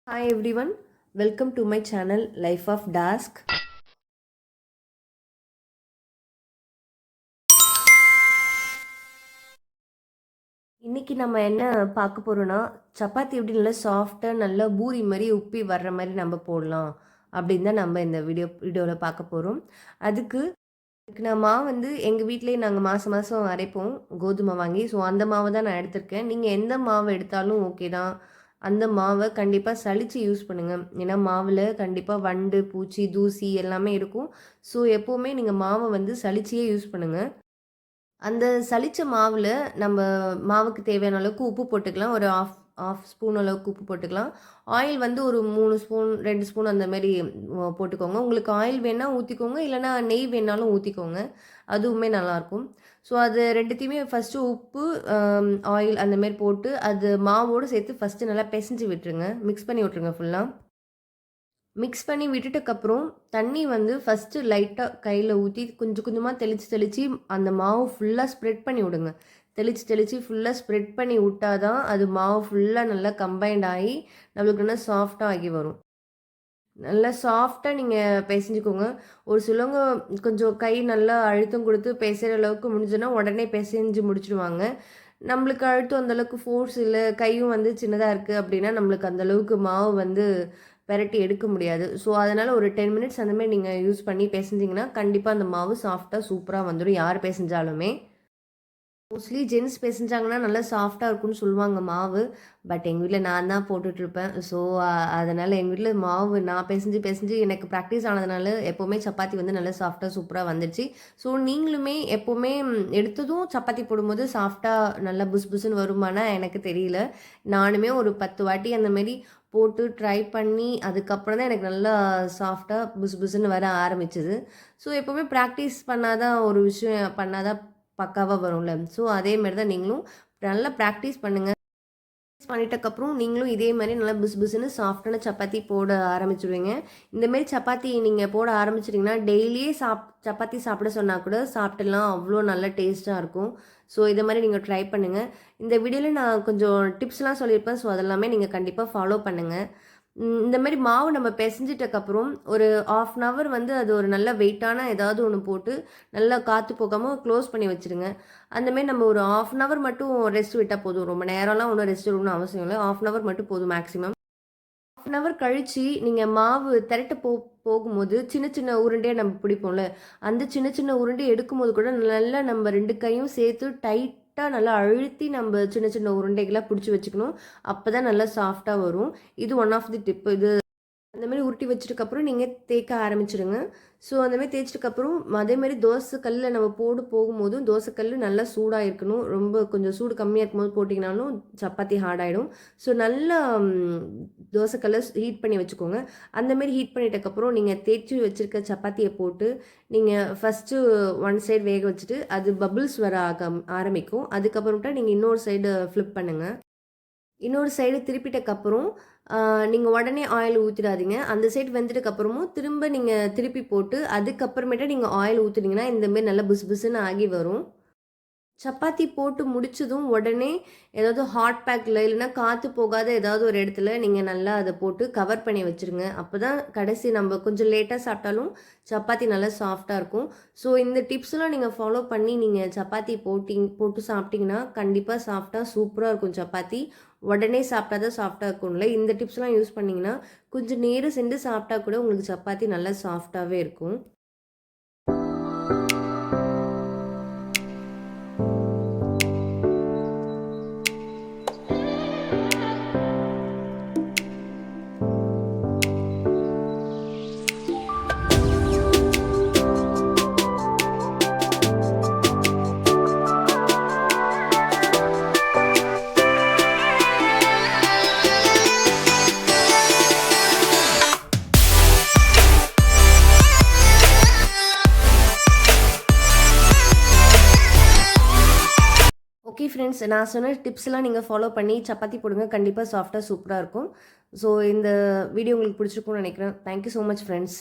Hi everyone, welcome to my channel Life of Dask. இன்னைக்கு நம்ம என்ன பார்க்க போறோம்னா சப்பாத்தி எப்படி நல்லா சாஃப்டாக நல்லா பூரி மாதிரி உப்பி வர்ற மாதிரி நம்ம போடலாம் அப்படின்னு தான் நம்ம இந்த வீடியோவில் பார்க்க போகிறோம். அதுக்கு நான் மாவு வந்து எங்கள் வீட்டிலேயே நாங்கள் மாதம் மாதம் அரைப்போம் கோதுமை வாங்கி. ஸோ அந்த மாவை தான் நான் எடுத்திருக்கேன். நீங்கள் எந்த மாவு எடுத்தாலும் ஓகே தான். அந்த மாவை கண்டிப்பாக சலிச்சு யூஸ் பண்ணுங்கள். ஏன்னா மாவில் கண்டிப்பாக வண்டு பூச்சி தூசி எல்லாமே இருக்கும். ஸோ எப்போவுமே நீங்கள் மாவை வந்து சலிச்சியே யூஸ் பண்ணுங்கள். அந்த சலிச்ச மாவில் நம்ம மாவுக்கு தேவையான அளவுக்கு உப்பு போட்டுக்கலாம். ஒரு ஆஃப் ஸ்பூன் அளவுக்கு உப்பு போட்டுக்கலாம். ஆயில் வந்து ஒரு 3 ஸ்பூன் 2 ஸ்பூன் அந்த மாரி போட்டுக்கோங்க. உங்களுக்கு ஆயில் வேணால் ஊற்றிக்கோங்க, இல்லைனா நெய் வேணாலும் ஊற்றிக்கோங்க. அதுவுமே நல்லாயிருக்கும். ஸோ அது 2த்தையுமே ஃபஸ்ட்டு உப்பு, ஆயில் அந்த மாரி போட்டு அது மாவோடு சேர்த்து ஃபஸ்ட்டு நல்லா பெசஞ்சு விட்டுருங்க. மிக்ஸ் பண்ணி விட்ருங்க ஃபுல்லாக. மிக்ஸ் பண்ணி விட்டுட்டக்கப்புறம் தண்ணி வந்து ஃபஸ்ட்டு லைட்டாக கையில் ஊற்றி கொஞ்சம் கொஞ்சமாக தெளித்து தெளித்து அந்த மாவு ஃபுல்லாக ஸ்ப்ரெட் பண்ணி விடுங்க. தெளித்து தெளித்து ஃபுல்லாக ஸ்ப்ரெட் பண்ணி விட்டால் தான் அது மாவு ஃபுல்லாக நல்லா கம்பைண்ட் ஆகி நம்மளுக்கு நல்லா சாஃப்டாக ஆகி வரும். நல்லா சாஃப்டாக நீங்கள் பிசைஞ்சுக்கோங்க. ஒரு சிலவங்க கொஞ்சம் கை நல்லா அழுத்தம் கொடுத்து பிசைகிற அளவுக்கு முடிஞ்சுன்னா உடனே பிசைஞ்சு முடிச்சுடுவாங்க. நம்மளுக்கு அழுத்தம் அந்தளவுக்கு ஃபோர்ஸ் இல்லை, கையும் வந்து சின்னதாக இருக்குது அப்படின்னா நம்மளுக்கு அந்தளவுக்கு மாவு வந்து பெரட்டி எடுக்க முடியாது. ஸோ அதனால் ஒரு 10 மினிட்ஸ் அந்தமாதிரி நீங்கள் யூஸ் பண்ணி பிசைஞ்சிங்கன்னா கண்டிப்பாக அந்த மாவு சாஃப்டாக சூப்பராக வந்துடும் யார் பிசைஞ்சாலுமே. மோஸ்ட்லி ஜென்ஸ் பிசைஞ்சாங்கன்னா நல்லா சாஃப்டாக இருக்கும்னு சொல்லுவாங்க மாவு. பட் எங்கள் வீட்டில் நான் தான் போட்டுட்ருப்பேன். ஸோ அதனால் எங்கள் வீட்டில் மாவு நான் பிசைஞ்சு பிசைஞ்சு எனக்கு ப்ராக்டிஸ் ஆனதுனால எப்போவுமே சப்பாத்தி வந்து நல்லா சாஃப்டாக சூப்பராக வந்துடுச்சு. ஸோ நீங்களுமே எப்போவுமே எடுத்ததும் சப்பாத்தி போடும்போது சாஃப்டாக நல்லா புஸ் புஸ்ன்னு வருமானா எனக்கு தெரியல. நானுமே ஒரு 10 வாட்டி அந்தமாரி போட்டு ட்ரை பண்ணி அதுக்கப்புறம் தான் எனக்கு நல்லா சாஃப்டாக புஸ் புஸ்ன்னு வர ஆரம்பிச்சது. ஸோ எப்போவுமே ப்ராக்டிஸ் பண்ணால் தான் ஒரு விஷயம் பண்ணால் தான் பக்காவாக வரும்ல. ஸோ அதே மாதிரி தான் நீங்களும் நல்லா ப்ராக்டிஸ் பண்ணுங்கள். பண்ணிட்டக்கப்புறம் நீங்களும் இதே மாதிரி நல்லா புஸ் புஸ்ன்னு சாஃப்டான சப்பாத்தி போட ஆரம்பிச்சுடுவீங்க. இந்தமாரி சப்பாத்தி நீங்கள் போட ஆரம்பிச்சிட்டிங்கன்னா டெய்லியே சப்பாத்தி சாப்பிட சொன்னால் கூட சாப்பிட்டுலாம், அவ்வளோ நல்ல டேஸ்ட்டாக இருக்கும். ஸோ இதை மாதிரி நீங்கள் ட்ரை பண்ணுங்கள். இந்த வீடியோவில் நான் கொஞ்சம் டிப்ஸ்லாம் சொல்லியிருப்பேன். ஸோ அதெல்லாமே நீங்கள் கண்டிப்பாக ஃபாலோ பண்ணுங்கள். இந்த மாதிரி மாவு நம்ம பிசைஞ்சிட்டக்கப்புறம் ஒரு 1/2 அன் ஹவர் வந்து அது ஒரு நல்ல வெயிட்டான ஏதாவது ஒன்று போட்டு நல்லா காற்று போகாமல் க்ளோஸ் பண்ணி வச்சுருங்க. அந்தமாரி நம்ம ஒரு 1/2 அன் ஹவர் மட்டும் ரெஸ்ட் விட்டால் போதும். ரொம்ப நேரம்லாம் ஒன்றும் ரெஸ்ட் விடணும்னு அவசியம் இல்லை. 1/2 அன் ஹவர் மட்டும் போதும் மேக்ஸிமம். 1/2 அன் ஹவர் கழித்து நீங்கள் மாவு திரட்ட போகும்போது சின்ன சின்ன உருண்டையாக நம்ம பிடிப்போம்ல, அந்த சின்ன சின்ன உருண்டை எடுக்கும்போது கூட நல்லா நம்ம 2 கையும் சேர்த்து டைட்டாக நல்லா அழுத்தி நம்ம சின்ன சின்ன உருண்டைகளாக பிடிச்சி வச்சுக்கணும். அப்போ தான் நல்லா சாஃப்டாக வரும். இது ஒன் ஆஃப் தி டிப். இது அந்த மாதிரி உருட்டி வச்சதுக்கப்புறம் நீங்கள் தேய்க்க ஆரம்பிச்சிடுங்க. ஸோ அந்தமாதிரி தேய்ச்சதுக்கப்புறம் அதேமாதிரி தோசைக்கல்லில் நம்ம போகும்போதும் தோசைக்கல் நல்லா சூடாக இருக்கணும். ரொம்ப கொஞ்சம் சூடு கம்மியாக இருக்கும்போது போட்டிங்கனாலும் சப்பாத்தி ஹார்டாகிடும். ஸோ நல்லா தோசைக்கல்லை ஹீட் பண்ணி வச்சுக்கோங்க. அந்தமாரி ஹீட் பண்ணிட்டக்கப்புறம் நீங்கள் தேய்ச்சி வச்சுருக்க சப்பாத்தியை போட்டு நீங்கள் ஃபஸ்ட்டு ஒன் சைடு வேக வச்சுட்டு அது பபிள்ஸ் வர ஆரம்பிக்கும். அதுக்கப்புறமேட்டா நீங்கள் இன்னொரு சைடு ஃப்ளிப் பண்ணுங்கள். இன்னொரு சைடு திருப்பிட்டக்கப்புறம் நீங்கள் உடனே ஆயில் ஊற்றிடாதீங்க. அந்த சைடு வெந்ததுக்கப்புறமும் திரும்ப நீங்கள் திருப்பி போட்டு அதுக்கப்புறமேட்டா நீங்கள் ஆயில் ஊற்றுனீங்கன்னா இந்தமாரி நல்லா புஸ் புஸ்ன்னு ஆகி வரும். சப்பாத்தி போட்டு முடிச்சதும் உடனே ஏதாவது ஹாட் பேக்கில் இல்லைன்னா காற்று போகாத ஏதாவது ஒரு இடத்துல நீங்கள் நல்லா அதை போட்டு கவர் பண்ணி வச்சுருங்க. அப்போ தான் கடைசி நம்ம கொஞ்சம் லேட்டாக சாப்பிட்டாலும் சப்பாத்தி நல்லா சாஃப்டாக இருக்கும். ஸோ இந்த டிப்ஸ்லாம் நீங்கள் ஃபாலோ பண்ணி நீங்கள் சப்பாத்தி போட்டு சாப்பிட்டிங்கன்னா கண்டிப்பாக சாஃப்டாக சூப்பராக இருக்கும் சப்பாத்தி. உடனே சாப்பிட்டா தான் சாஃப்டாக இருக்கும்ல. இந்த டிப்ஸ்லாம் யூஸ் பண்ணிங்கன்னா கொஞ்சம் நேரம் சென்று சாப்பிட்டா கூட உங்களுக்கு சப்பாத்தி நல்லா சாஃப்டாகவே இருக்கும். ஓகே ஃப்ரெண்ட்ஸ், நான் சொன்ன டிப்ஸ்லாம் நீங்கள் ஃபாலோ பண்ணி சப்பாத்தி போடுங்க. கண்டிப்பாக சாஃப்டாக சூப்பராக இருக்கும். ஸோ இந்த வீடியோ உங்களுக்கு பிடிச்சிருக்கும்னு நினைக்கிறேன். Thank you so much friends.